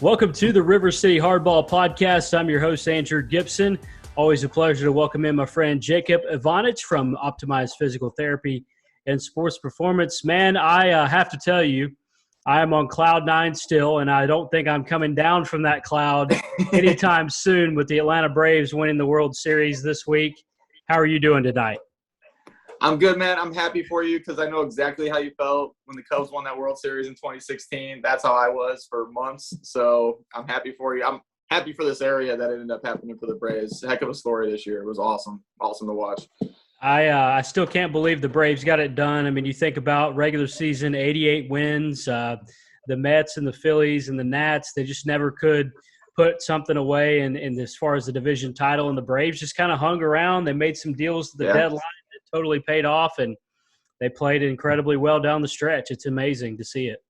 Welcome to the River City Hardball Podcast. I'm your host, Andrew Gibson. Always a pleasure to welcome in my friend Jacob Evanich from Optimized Physical Therapy and Sports Performance. Man, I have to tell you, I am on cloud nine still, and I don't think I'm coming down from that cloud anytime soon with the Atlanta Braves winning the World Series this week. How are you doing tonight? I'm good, man. I'm happy for you because I know exactly how you felt when the Cubs won that World Series in 2016. That's how I was for months. So I'm happy for you. I'm happy for this area that ended up happening for the Braves. Heck of a story this year. It was awesome. Awesome to watch. I still can't believe the Braves got it done. I mean, you think about regular season, 88 wins, the Mets and the Phillies and the Nats, they just never could put something away. And as far as the division title, and the Braves just kind of hung around. They made some deals at the deadline. Totally paid off, and they played incredibly well down the stretch. It's amazing to see it.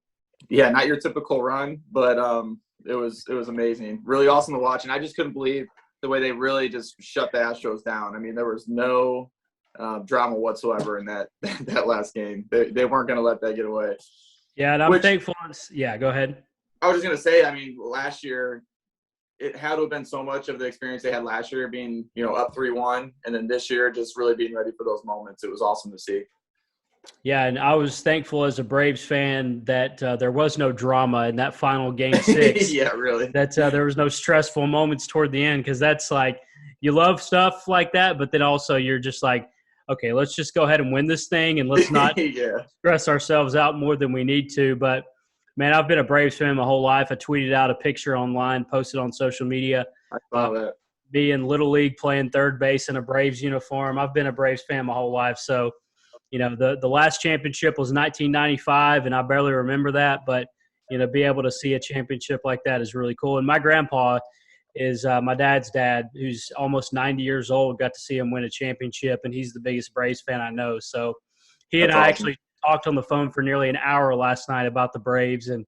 Yeah, not your typical run, but it was amazing. Really awesome to watch, and I just couldn't believe the way they really just shut the Astros down. I mean, there was no drama whatsoever in that last game. They weren't going to let that get away. Yeah, and I'm thankful. Yeah, go ahead. I was just going to say, I mean, last year – it had to have been so much of the experience they had last year being, up 3-1. And then this year, just really being ready for those moments. It was awesome to see. Yeah, and I was thankful as a Braves fan that there was no drama in that final Game 6. Yeah, really. That there was no stressful moments toward the end, because that's like, you love stuff like that, but then also you're just like, okay, let's just go ahead and win this thing, and let's not stress ourselves out more than we need to. But man, I've been a Braves fan my whole life. I tweeted out a picture online, posted on social media. I saw that. Being Little League, playing third base in a Braves uniform. I've been a Braves fan my whole life. So, the last championship was 1995, and I barely remember that. But, be able to see a championship like that is really cool. And my grandpa is my dad's dad, who's almost 90 years old, got to see him win a championship, and he's the biggest Braves fan I know. So he and I actually talked on the phone for nearly an hour last night about the Braves and,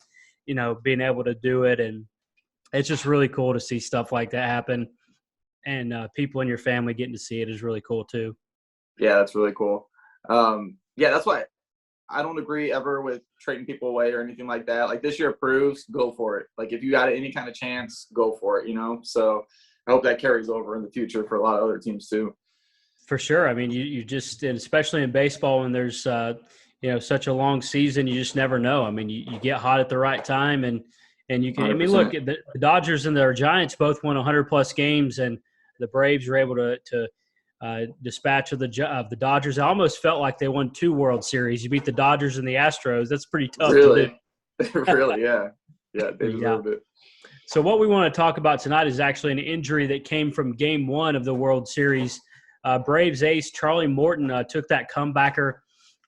being able to do it. And it's just really cool to see stuff like that happen. And people in your family getting to see it is really cool too. Yeah, that's really cool. That's why I don't agree ever with trading people away or anything like that. Like, this year proves, go for it. Like, if you got any kind of chance, go for it, So I hope that carries over in the future for a lot of other teams too. For sure. I mean, you just, and especially in baseball when there's such a long season, you just never know. I mean, you get hot at the right time, and you can. 100%. I mean, look, the Dodgers and their Giants both won 100+ games, and the Braves were able to dispatch of the Dodgers. I almost felt like they won 2 World Series. You beat the Dodgers and the Astros. That's pretty tough to do. Really, yeah. Yeah, they deserved it. So what we want to talk about tonight is actually an injury that came from Game 1 of the World Series. Braves ace Charlie Morton took that comebacker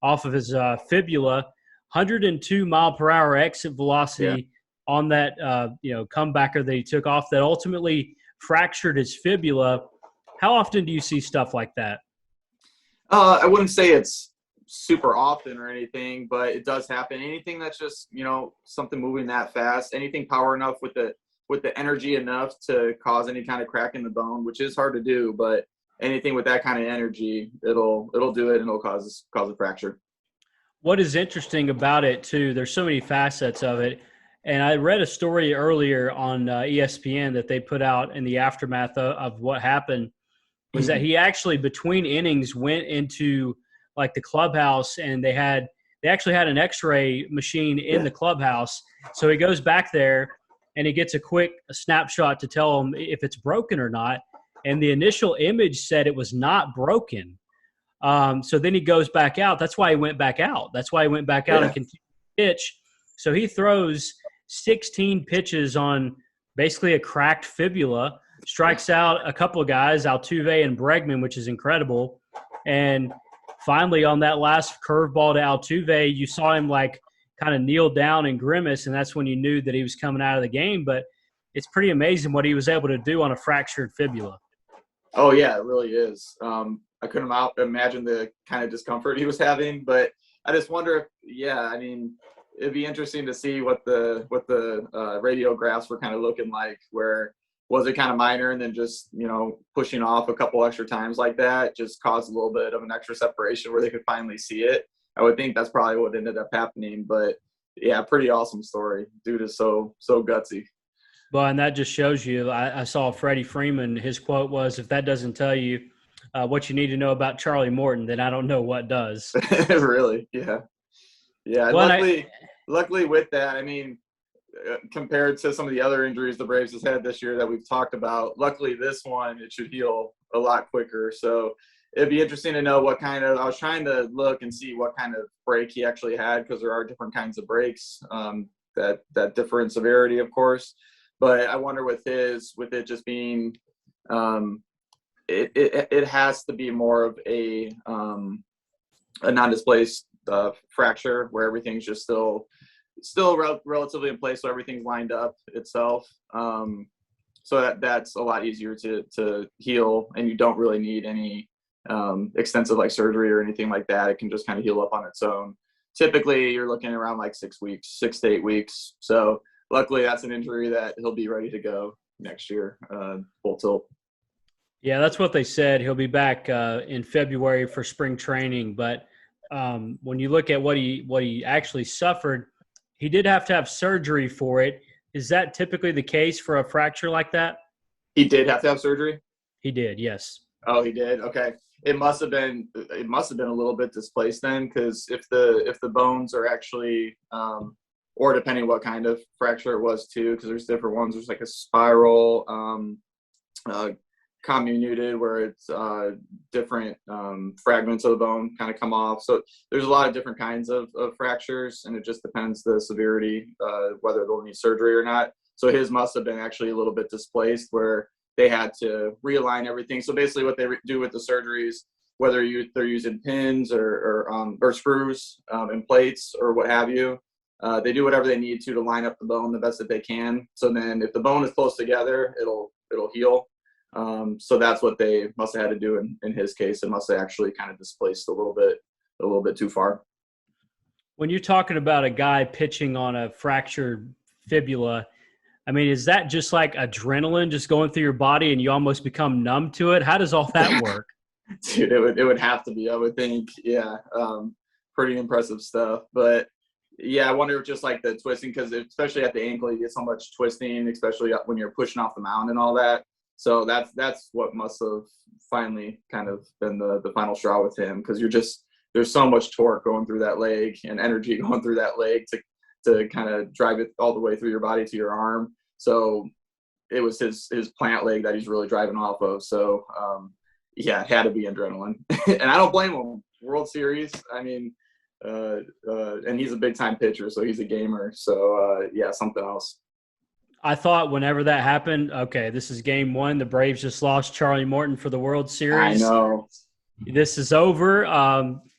off of his fibula, 102-mile-per-hour exit velocity on that comebacker that he took off that ultimately fractured his fibula. How often do you see stuff like that? I wouldn't say it's super often or anything, but it does happen. Anything that's just something moving that fast, anything power enough with the energy enough to cause any kind of crack in the bone, which is hard to do, but anything with that kind of energy, it'll do it, and it'll cause a fracture. What is interesting about it too, there's so many facets of it. And I read a story earlier on ESPN that they put out in the aftermath of what happened, was that he actually between innings went into like the clubhouse, and they actually had an X-ray machine in the clubhouse. So he goes back there and he gets a quick snapshot to tell him if it's broken or not. And the initial image said it was not broken. So then he goes back out. That's why he went back out. And continued to pitch. So he throws 16 pitches on basically a cracked fibula, strikes out a couple of guys, Altuve and Bregman, which is incredible. And finally, on that last curveball to Altuve, you saw him like kind of kneel down and grimace, and that's when you knew that he was coming out of the game. But it's pretty amazing what he was able to do on a fractured fibula. Oh, yeah, it really is. I couldn't imagine the kind of discomfort he was having, but I just wonder if, it'd be interesting to see what the radiographs were kind of looking like, where was it kind of minor and then just, pushing off a couple extra times like that just caused a little bit of an extra separation where they could finally see it. I would think that's probably what ended up happening, but yeah, pretty awesome story. Dude is so gutsy. Well, and that just shows you. I saw Freddie Freeman. His quote was, "If that doesn't tell you what you need to know about Charlie Morton, then I don't know what does." Really, yeah, yeah. And Well, and luckily with that, I mean, compared to some of the other injuries the Braves has had this year that we've talked about, luckily this one it should heal a lot quicker. So it'd be interesting to know what kind of. I was trying to look and see what kind of break he actually had, because there are different kinds of breaks that differ in severity, of course. But I wonder with it just being, it has to be more of a non-displaced fracture where everything's just still relatively in place, so everything's lined up itself. So that's a lot easier to heal, and you don't really need any extensive like surgery or anything like that. It can just kind of heal up on its own. Typically, you're looking around like 6 weeks, 6 to 8 weeks. So luckily, that's an injury that he'll be ready to go next year, full tilt. yeah, that's what they said. He'll be back in February for spring training. But when you look at what he actually suffered, he did have to have surgery for it. Is that typically the case for a fracture like that? He did have to have surgery? He did, yes. Oh, he did. Okay. It must have been a little bit displaced then, because if the bones are actually or depending what kind of fracture it was too, because there's different ones. There's like a spiral, comminuted, where it's different fragments of the bone kind of come off. So there's a lot of different kinds of fractures, and it just depends the severity, whether they'll need surgery or not. So his must have been actually a little bit displaced, where they had to realign everything. So basically what they do with the surgeries, whether they're using pins or screws and plates or what have you, they do whatever they need to line up the bone the best that they can. So then if the bone is close together, it'll heal. So that's what they must have had to do in his case. It must have actually kind of displaced a little bit too far. When you're talking about a guy pitching on a fractured fibula, I mean, is that just like adrenaline just going through your body and you almost become numb to it? How does all that work? Dude, it would have to be, I would think. Yeah. Pretty impressive stuff. But yeah, I wonder if just like the twisting, because especially at the ankle, you get so much twisting, especially when you're pushing off the mound and all that. So that's what must have finally kind of been the final straw with him, because there's so much torque going through that leg and energy going through that leg to kind of drive it all the way through your body to your arm. So it was his plant leg that he's really driving off of. So yeah, it had to be adrenaline. And I don't blame him. World Series, I mean, and he's a big time pitcher, so he's a gamer. So yeah, something else. I thought whenever that happened, okay, this is game one. The Braves just lost Charlie Morton for the World Series. I know. This is over.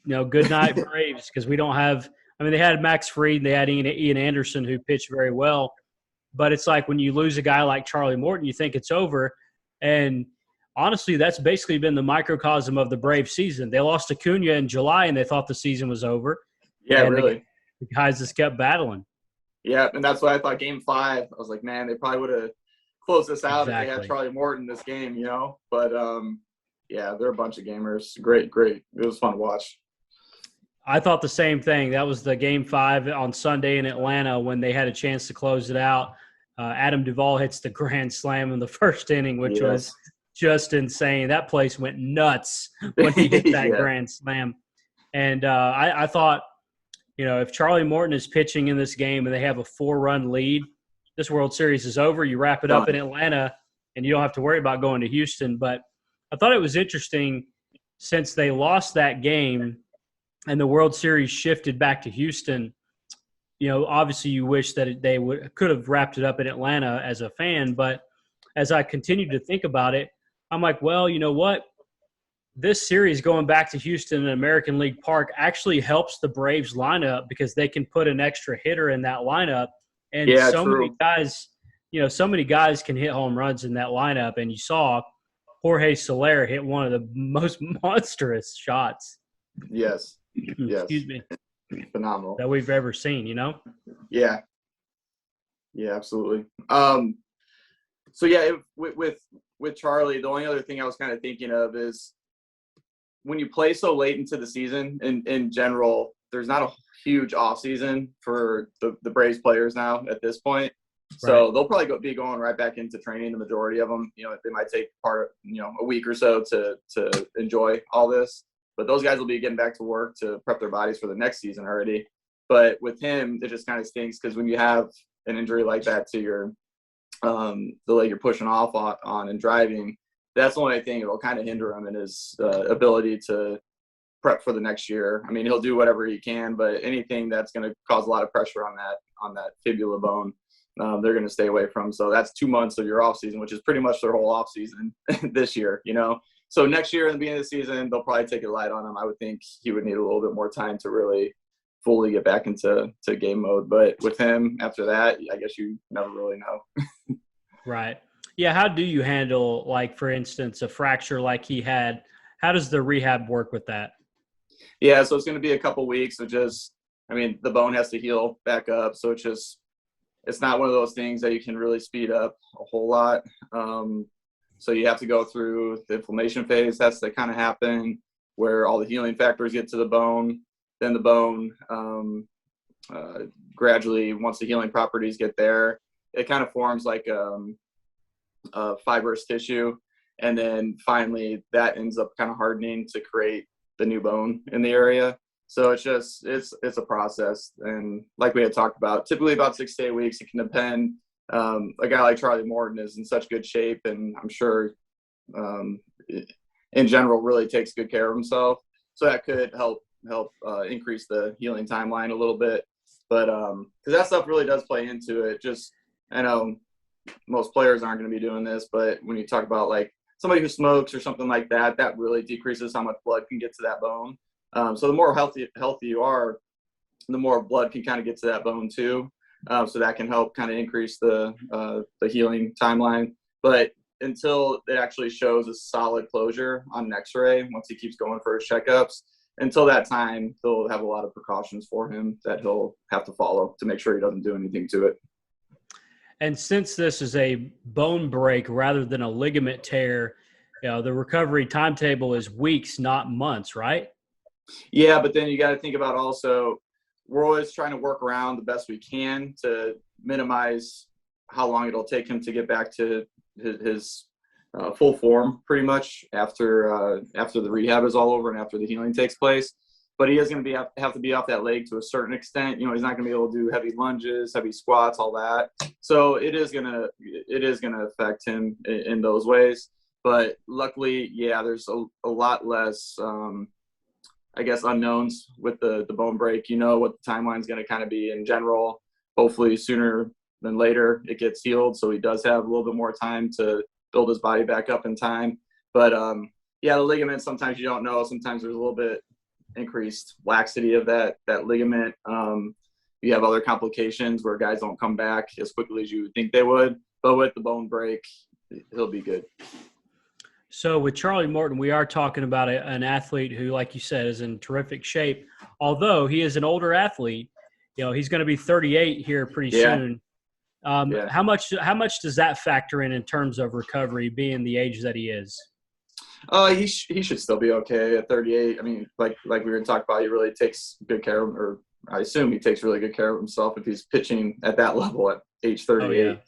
Good night, Braves, because we don't have – I mean, they had Max Fried and they had Ian Anderson, who pitched very well. But it's like when you lose a guy like Charlie Morton, you think it's over. And honestly, that's basically been the microcosm of the Braves season. They lost Acuna in July and they thought the season was over. Yeah, and really. The guys just kept battling. Yeah, and that's why I thought game 5, I was like, man, they probably would have closed this out if they had Charlie Morton this game, But, yeah, they're a bunch of gamers. Great. It was fun to watch. I thought the same thing. That was the game 5 on Sunday in Atlanta when they had a chance to close it out. Adam Duvall hits the grand slam in the first inning, which was just insane. That place went nuts when he hit that grand slam. And I thought, if Charlie Morton is pitching in this game and they have a 4-run lead, this World Series is over. You wrap it up in Atlanta, and you don't have to worry about going to Houston. But I thought it was interesting, since they lost that game and the World Series shifted back to Houston. Obviously you wish that they could have wrapped it up in Atlanta as a fan. But as I continued to think about it, I'm like, well, you know what? This series going back to Houston and American League Park actually helps the Braves lineup, because they can put an extra hitter in that lineup. And many guys, so many guys can hit home runs in that lineup. And you saw Jorge Soler hit one of the most monstrous shots. Yes. Excuse me. Phenomenal. That we've ever seen, Yeah. Yeah, absolutely. So yeah, with Charlie, the only other thing I was kind of thinking of is, when you play so late into the season, in general, there's not a huge off season for the Braves players now at this point. So they'll probably be going right back into training. The majority of them, they might take a week or so to enjoy all this. But those guys will be getting back to work to prep their bodies for the next season already. But with him, it just kind of stinks because when you have an injury like that to your the leg you're pushing off on and driving, that's the only thing that'll kind of hinder him in his ability to prep for the next year. I mean, he'll do whatever he can, but anything that's going to cause a lot of pressure on that fibula bone, they're going to stay away from. So that's 2 months of your off season, which is pretty much their whole off season this year, So next year in the beginning of the season, they'll probably take it light on him. I would think he would need a little bit more time to really fully get back into game mode. But with him after that, I guess you never really know. Right. Yeah. How do you handle, like, for instance, a fracture like he had? How does the rehab work with that? Yeah, so it's going to be a couple weeks of the bone has to heal back up. So it's not one of those things that you can really speed up a whole lot. So you have to go through the inflammation phase. That's to kind of happen where all the healing factors get to the bone. Then the bone gradually, once the healing properties get there, it kind of forms like a fibrous tissue. And then finally that ends up kind of hardening to create the new bone in the area. So it's a process. And like we had talked about, typically about 6 to 8 weeks. It can depend. A guy like Charlie Morton is in such good shape, and I'm sure in general really takes good care of himself. So that could help increase the healing timeline a little bit. But because that stuff really does play into it. Just, I know most players aren't going to be doing this, but when you talk about like somebody who smokes or something like that, that really decreases how much blood can get to that bone. So the more healthy you are, the more blood can kind of get to that bone too. So that can help kind of increase the healing timeline. But until it actually shows a solid closure on an X-ray, once he keeps going for his checkups, until that time, they'll have a lot of precautions for him that he'll have to follow to make sure he doesn't do anything to it. And since this is a bone break rather than a ligament tear, the recovery timetable is weeks, not months, right? Yeah, but then you got to think about also, we're always trying to work around the best we can to minimize how long it'll take him to get back to his full form, pretty much after the rehab is all over and after the healing takes place. But he is going to have to be off that leg to a certain extent. He's not going to be able to do heavy lunges, heavy squats, all that. So it is going to affect him in those ways. But luckily, yeah, there's a lot less, unknowns with the bone break. What the timeline is going to kind of be in general. Hopefully sooner than later it gets healed, so he does have a little bit more time to build his body back up in time. But the ligaments, sometimes you don't know. Sometimes there's a little bit increased laxity of that ligament. You have other complications where guys don't come back as quickly as you would think they would. But with the bone break, he'll be good. So with Charlie Morton, we are talking about an athlete who, like you said, is in terrific shape. Although he is an older athlete, he's going to be 38 here pretty soon. How much does that factor in terms of recovery, being the age that he is? He should still be okay at 38. I mean, like we were going to talk about, he really takes good care of, or I assume he takes really good care of himself if he's pitching at that level at age 38,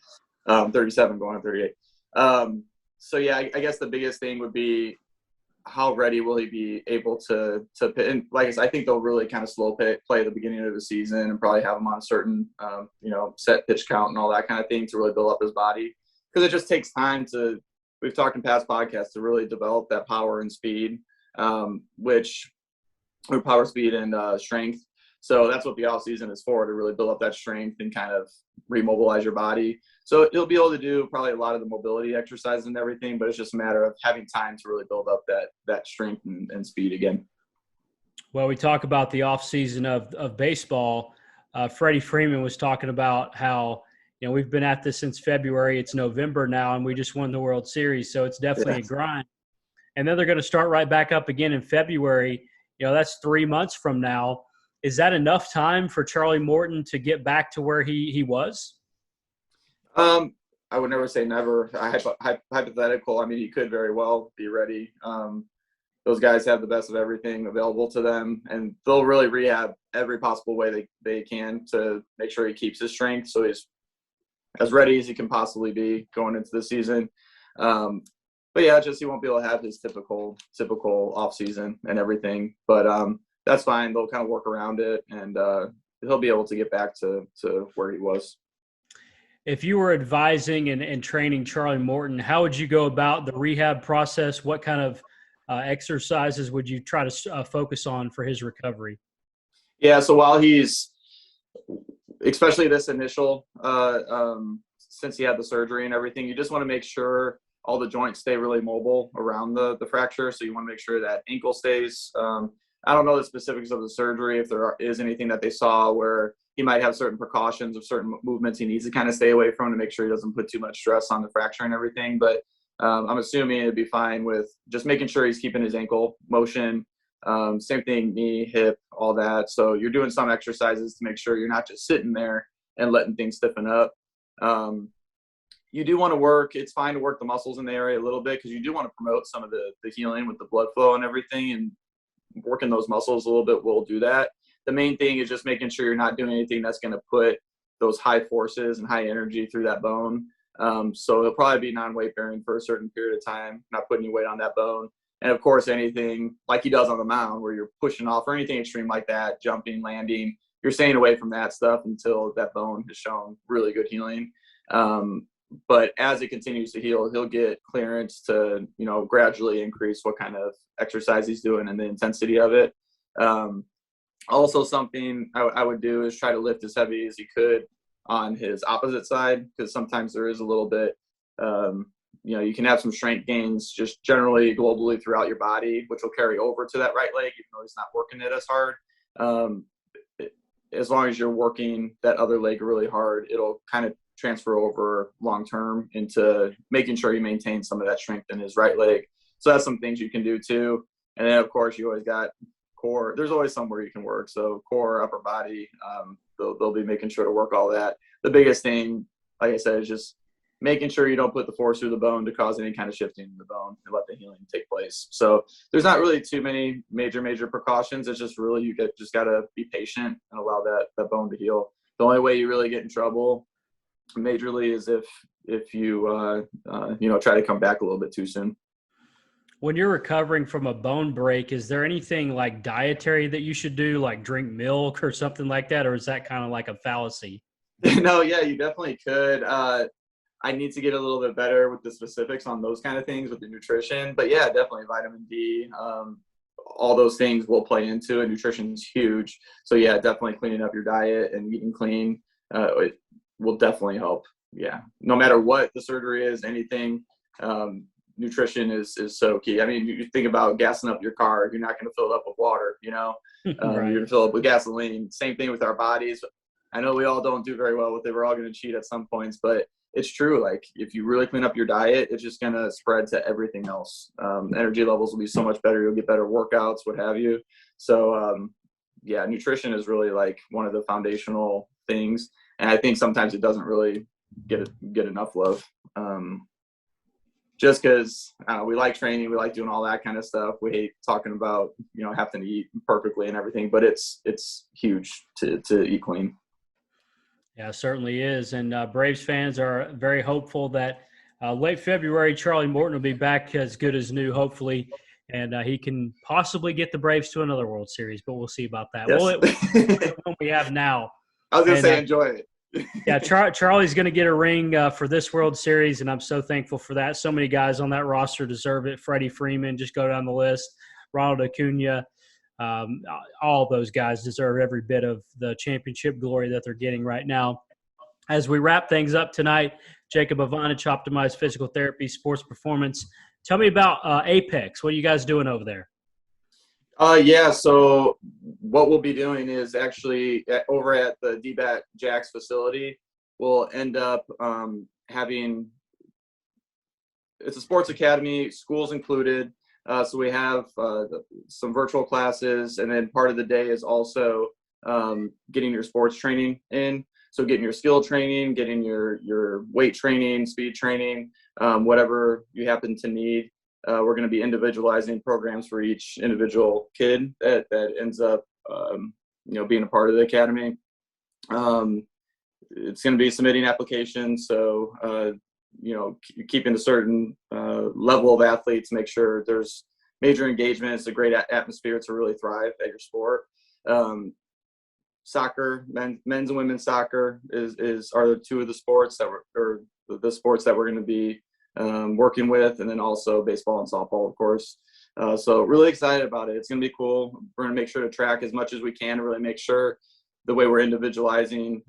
37 going on 38. I guess the biggest thing would be how ready will he be able to pitch. And like I said, I think they'll really kind of slow play at the beginning of the season and probably have him on a certain, set pitch count and all that kind of thing to really build up his body. Because it just takes time we've talked in past podcasts, to really develop that power and speed, power, speed, and strength. So that's what the off season is for, to really build up that strength and kind of remobilize your body. So you'll be able to do probably a lot of the mobility exercises and everything, but it's just a matter of having time to really build up that strength and speed again. Well, we talk about the off season of baseball. Freddie Freeman was talking about how, we've been at this since February. It's November now, and we just won the World Series. So it's definitely a grind. And then they're going to start right back up again in February. That's 3 months from now. Is that enough time for Charlie Morton to get back to where he was? I would never say never. Hypothetical. I mean, he could very well be ready. Those guys have the best of everything available to them, and they'll really rehab every possible way they can to make sure he keeps his strength. So he's as ready as he can possibly be going into the season. But yeah, just he won't be able to have his typical off season and everything. But that's fine. They'll kind of work around it, and he'll be able to get back to where he was. If you were advising and training Charlie Morton, how would you go about the rehab process? What kind of exercises would you try to focus on for his recovery? Yeah, so while he's, especially this initial, since he had the surgery and everything, you just want to make sure all the joints stay really mobile around the fracture. So you want to make sure that ankle stays. I don't know the specifics of the surgery, if there is anything that they saw where he might have certain precautions or certain movements he needs to kind of stay away from to make sure he doesn't put too much stress on the fracture and everything. But I'm assuming it'd be fine with just making sure he's keeping his ankle motion. Same thing, knee, hip, all that. So you're doing some exercises to make sure you're not just sitting there and letting things stiffen up. You do want to work, it's fine to work the muscles in the area a little bit, because you do want to promote some of the healing with the blood flow and everything, and working those muscles a little bit will do that. The main thing is just making sure you're not doing anything that's going to put those high forces and high energy through that bone. So it'll probably be non-weight bearing for a certain period of time, not putting any weight on that bone. And of course, anything like he does on the mound where you're pushing off or anything extreme like that, jumping, landing, you're staying away from that stuff until that bone has shown really good healing. But as it continues to heal, he'll get clearance to, gradually increase what kind of exercise he's doing and the intensity of it. Also, something I would do is try to lift as heavy as he could on his opposite side, because sometimes there is a little bit, you can have some strength gains just generally globally throughout your body, which will carry over to that right leg, even though he's not working it as hard. As long as you're working that other leg really hard, it'll kind of transfer over long term into making sure you maintain some of that strength in his right leg. So that's some things you can do too. And then of course you always got core. There's always somewhere you can work. So core, upper body, they'll be making sure to work all that. The biggest thing, like I said, is just making sure you don't put the force through the bone to cause any kind of shifting in the bone and let the healing take place. So there's not really too many major precautions. It's just really, just got to be patient and allow that bone to heal. The only way you really get in trouble majorly is if you try to come back a little bit too soon. When you're recovering from a bone break, is there anything like dietary that you should do, like drink milk or something like that, or is that kind of like a fallacy? No, yeah, you definitely could. I need to get a little bit better with the specifics on those kind of things with the nutrition, but yeah, definitely vitamin D, all those things will play into it. Nutrition is huge. So yeah, definitely cleaning up your diet and eating clean, it will definitely help. Yeah. No matter what the surgery is, anything, nutrition is so key. I mean, you think about gassing up your car, you're not going to fill it up with water, Right. You're going to fill it up with gasoline. Same thing with our bodies. I know we all don't do very well with it. We're all going to cheat at some points, but it's true. Like if you really clean up your diet, it's just going to spread to everything else. Energy levels will be so much better. You'll get better workouts, what have you. So, yeah, nutrition is really like one of the foundational things. And I think sometimes it doesn't really get enough love. Just because we like training, we like doing all that kind of stuff. We hate talking about, having to eat perfectly and everything, but it's huge to eat clean. Yeah, it certainly is. And Braves fans are very hopeful that late February, Charlie Morton will be back as good as new, hopefully. And he can possibly get the Braves to another World Series, but we'll see about that. Yes. Well, it's what we have now. I was going to say, enjoy it. Yeah, Charlie's going to get a ring for this World Series, and I'm so thankful for that. So many guys on that roster deserve it. Freddie Freeman, just go down the list. Ronald Acuna, all those guys deserve every bit of the championship glory that they're getting right now. As we wrap things up tonight, Jacob Evanich, Optimized Physical Therapy, Sports Performance. Tell me about Apex. What are you guys doing over there? Yeah, so what we'll be doing is actually over at the DBAT Jax facility, we'll end up having – it's a sports academy, schools included. So we have some virtual classes, and then part of the day is also getting your sports training in. So getting your skill training, getting your weight training, speed training, whatever you happen to need. We're going to be individualizing programs for each individual kid that ends up, being a part of the academy. it's going to be submitting applications. So, keeping a certain level of athletes, make sure there's major engagement. It's a great atmosphere to really thrive at your sport. Soccer, men's and women's soccer are the two of the sports that the sports that we're going to be working with, and then also baseball and softball, of course. So really excited about it. It's going to be cool. We're going to make sure to track as much as we can to really make sure the way we're individualizing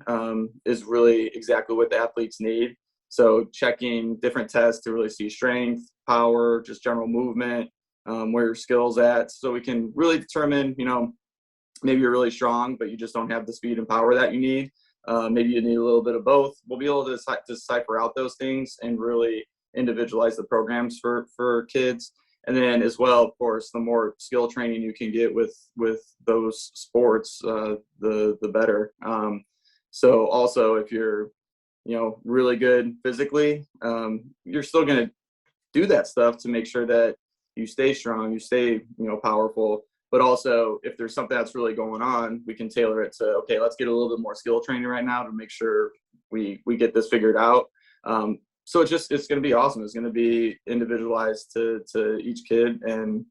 is really exactly what the athletes need. So checking different tests to really see strength, power, just general movement, where your skills at, so we can really determine, maybe you're really strong, but you just don't have the speed and power that you need. Maybe you need a little bit of both. We'll be able to decipher out those things and really individualize the programs for kids. And then as well, of course, the more skill training you can get with those sports, the better. So also, if you're, really good physically, you're still going to do that stuff to make sure that you stay strong, you stay, powerful. But also, if there's something that's really going on, we can tailor it to, okay, let's get a little bit more skill training right now to make sure we get this figured out. So it's going to be awesome. It's going to be individualized to each kid, and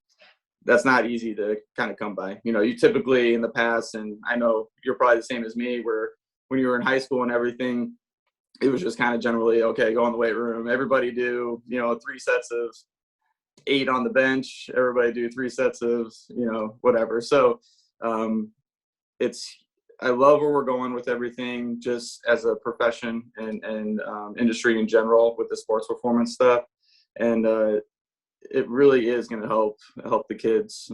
that's not easy to kind of come by. You typically in the past, and I know you're probably the same as me, where when you were in high school and everything, it was just kind of generally, okay, go in the weight room. Everybody do, 3 sets of 8 on the bench. Everybody do 3 sets of, whatever. So I love where we're going with everything, just as a profession and industry in general with the sports performance stuff. And it really is going to help the kids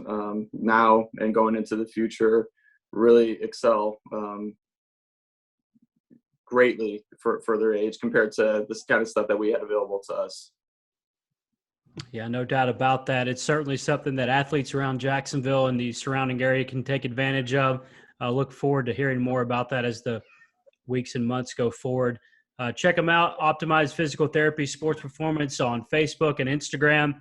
now and going into the future really excel greatly for their age compared to this kind of stuff that we had available to us. Yeah, no doubt about that. It's certainly something that athletes around Jacksonville and the surrounding area can take advantage of. I look forward to hearing more about that as the weeks and months go forward. Check them out, Optimized Physical Therapy Sports Performance on Facebook and Instagram.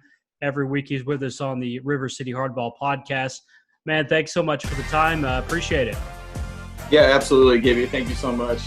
Every week he's with us on the River City Hardball podcast. Man, thanks so much for the time. Appreciate it. Yeah, absolutely, Gibby. Thank you so much.